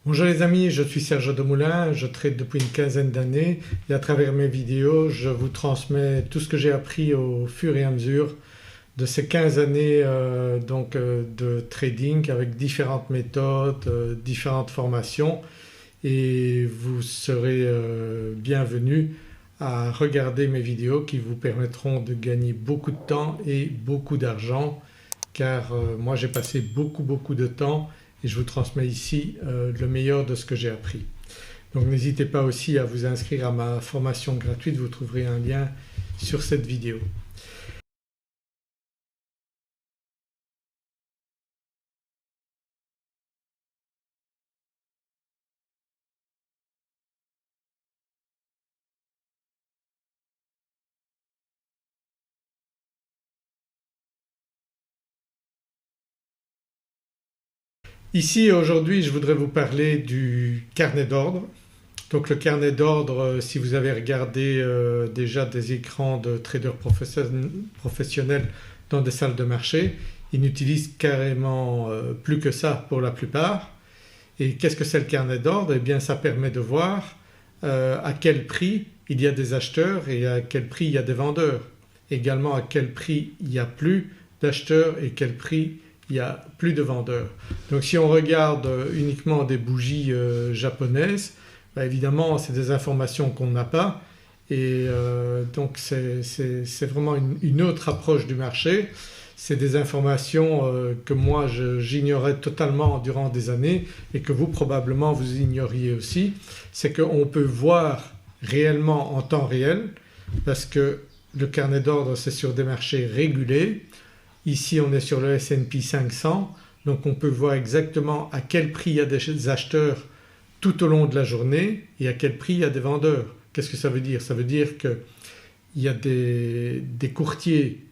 Bonjour les amis, je suis Serge Demoulin, je trade depuis une quinzaine d'années et à travers mes vidéos je vous transmets tout ce que j'ai appris au fur et à mesure de ces 15 années de trading avec différentes méthodes, différentes formations et vous serez bienvenus à regarder mes vidéos qui vous permettront de gagner beaucoup de temps et beaucoup d'argent car moi j'ai passé beaucoup de temps et je vous transmets ici le meilleur de ce que j'ai appris. Donc n'hésitez pas aussi à vous inscrire à ma formation gratuite, vous trouverez un lien sur cette vidéo. Ici aujourd'hui je voudrais vous parler du carnet d'ordre. Donc le carnet d'ordre, si vous avez regardé déjà des écrans de traders professionnels dans des salles de marché, ils n'utilisent carrément plus que ça pour la plupart. Et qu'est-ce que c'est le carnet d'ordre? Eh bien ça permet de voir à quel prix il y a des acheteurs et à quel prix il y a des vendeurs. Également à quel prix il n'y a plus d'acheteurs et quel prix il n'y a plus de vendeurs. Donc si on regarde uniquement des bougies japonaises, évidemment c'est des informations qu'on n'a pas et donc c'est vraiment une autre approche du marché. C'est des informations que moi j'ignorais totalement durant des années et que vous probablement vous ignoriez aussi. C'est qu'on peut voir réellement en temps réel parce que le carnet d'ordre c'est sur des marchés régulés. Ici on est sur le S&P 500 donc on peut voir exactement à quel prix il y a des acheteurs tout au long de la journée et à quel prix il y a des vendeurs. Qu'est-ce que ça veut dire? Ça veut dire qu'il y a des courtiers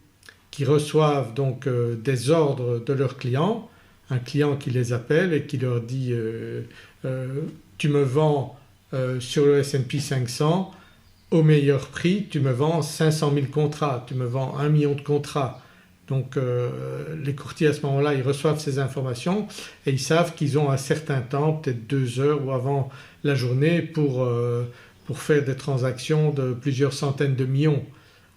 qui reçoivent donc des ordres de leurs clients, un client qui les appelle et qui leur dit tu me vends sur le S&P 500 au meilleur prix, tu me vends 500 000 contrats, tu me vends 1 million de contrats. Donc les courtiers à ce moment-là ils reçoivent ces informations et ils savent qu'ils ont un certain temps, peut-être 2 heures ou avant la journée pour faire des transactions de plusieurs centaines de millions.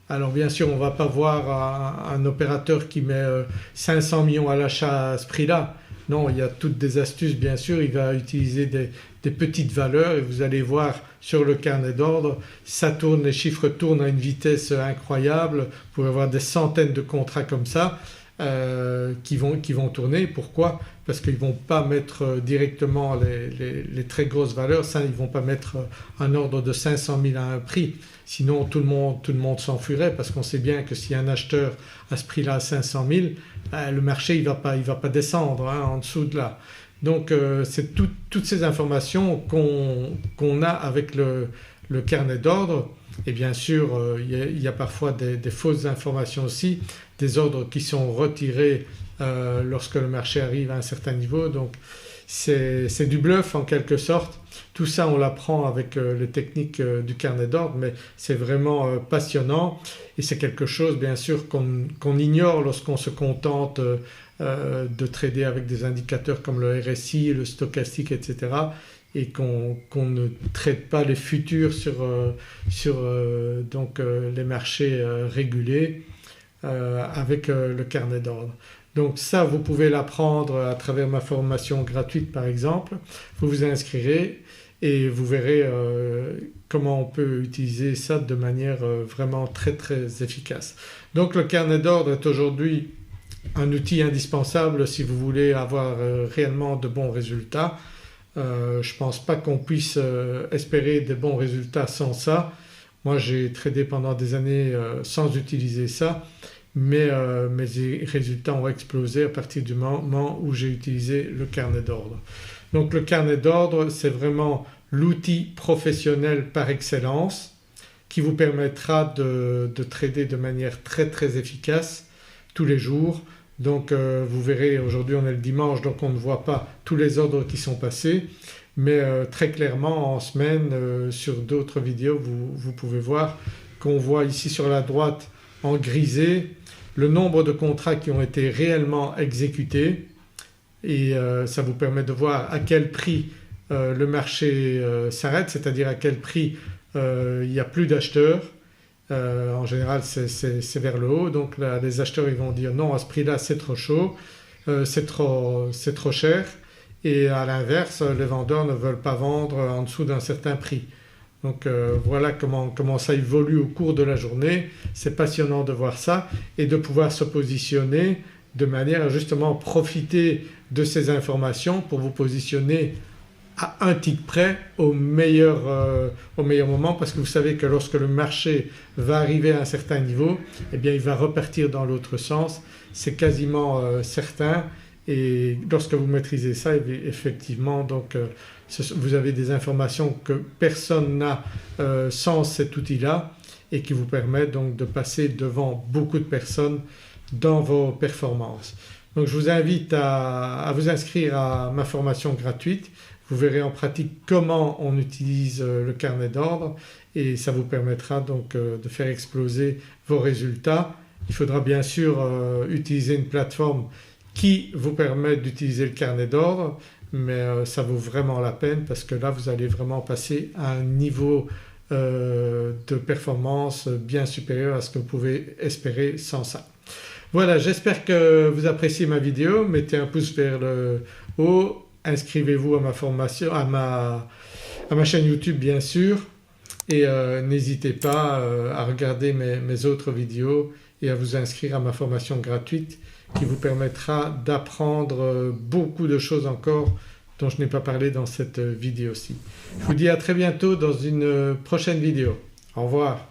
Alors bien sûr on ne va pas voir un opérateur qui met 500 millions à l'achat à ce prix-là. Non, il y a toutes des astuces bien sûr, il va utiliser des petites valeurs et vous allez voir sur le carnet d'ordre, ça tourne, les chiffres tournent à une vitesse incroyable, vous pouvez avoir des centaines de contrats comme ça qui vont tourner. Pourquoi? Parce qu'ils ne vont pas mettre directement les très grosses valeurs, ça ils ne vont pas mettre un ordre de 500 000 à un prix. Sinon tout le monde s'enfuirait parce qu'on sait bien que s'il y a un acheteur à ce prix-là à 500 000, le marché il va pas descendre en dessous de là. Donc c'est toutes ces informations qu'on a avec le carnet d'ordre et bien sûr il y a parfois des fausses informations aussi, des ordres qui sont retirés lorsque le marché arrive à un certain niveau. Donc c'est du bluff en quelque sorte. Tout ça on l'apprend avec les techniques du carnet d'ordre mais c'est vraiment passionnant et c'est quelque chose bien sûr qu'on ignore lorsqu'on se contente de trader avec des indicateurs comme le RSI, le stochastique etc. et qu'on ne trade pas les futurs sur les marchés régulés avec le carnet d'ordre. Donc ça vous pouvez l'apprendre à travers ma formation gratuite par exemple, vous vous inscrirez et vous verrez comment on peut utiliser ça de manière vraiment très efficace. Donc le carnet d'ordre est aujourd'hui un outil indispensable si vous voulez avoir réellement de bons résultats. Je ne pense pas qu'on puisse espérer des bons résultats sans ça. Moi j'ai tradé pendant des années sans utiliser ça mais mes résultats ont explosé à partir du moment où j'ai utilisé le carnet d'ordre. Donc le carnet d'ordre c'est vraiment l'outil professionnel par excellence qui vous permettra de trader de manière très efficace tous les jours. Donc vous verrez aujourd'hui on est le dimanche donc on ne voit pas tous les ordres qui sont passés mais très clairement en semaine sur d'autres vidéos vous pouvez voir qu'on voit ici sur la droite en grisé le nombre de contrats qui ont été réellement exécutés et ça vous permet de voir à quel prix le marché s'arrête, c'est-à-dire à quel prix il n'y a plus d'acheteurs. En général c'est vers le haut, donc là, les acheteurs ils vont dire non, à ce prix-là c'est trop chaud, c'est trop cher, et à l'inverse les vendeurs ne veulent pas vendre en dessous d'un certain prix. Donc voilà comment ça évolue au cours de la journée. C'est passionnant de voir ça et de pouvoir se positionner de manière à justement profiter de ces informations pour vous positionner à un tick près au meilleur moment, parce que vous savez que lorsque le marché va arriver à un certain niveau, eh bien il va repartir dans l'autre sens, c'est quasiment certain. Et lorsque vous maîtrisez ça, effectivement donc vous avez des informations que personne n'a sans cet outil-là, et qui vous permettent donc de passer devant beaucoup de personnes dans vos performances. Donc je vous invite à vous inscrire à ma formation gratuite. Vous verrez en pratique comment on utilise le carnet d'ordre, et ça vous permettra donc de faire exploser vos résultats. Il faudra bien sûr utiliser une plateforme qui vous permet d'utiliser le carnet d'ordre, mais ça vaut vraiment la peine, parce que là vous allez vraiment passer à un niveau de performance bien supérieur à ce que vous pouvez espérer sans ça. Voilà, j'espère que vous appréciez ma vidéo. Mettez un pouce vers le haut, inscrivez-vous à ma formation, à ma chaîne YouTube bien sûr, et n'hésitez pas à regarder mes autres vidéos et à vous inscrire à ma formation gratuite qui vous permettra d'apprendre beaucoup de choses encore dont je n'ai pas parlé dans cette vidéo-ci. Je vous dis à très bientôt dans une prochaine vidéo. Au revoir.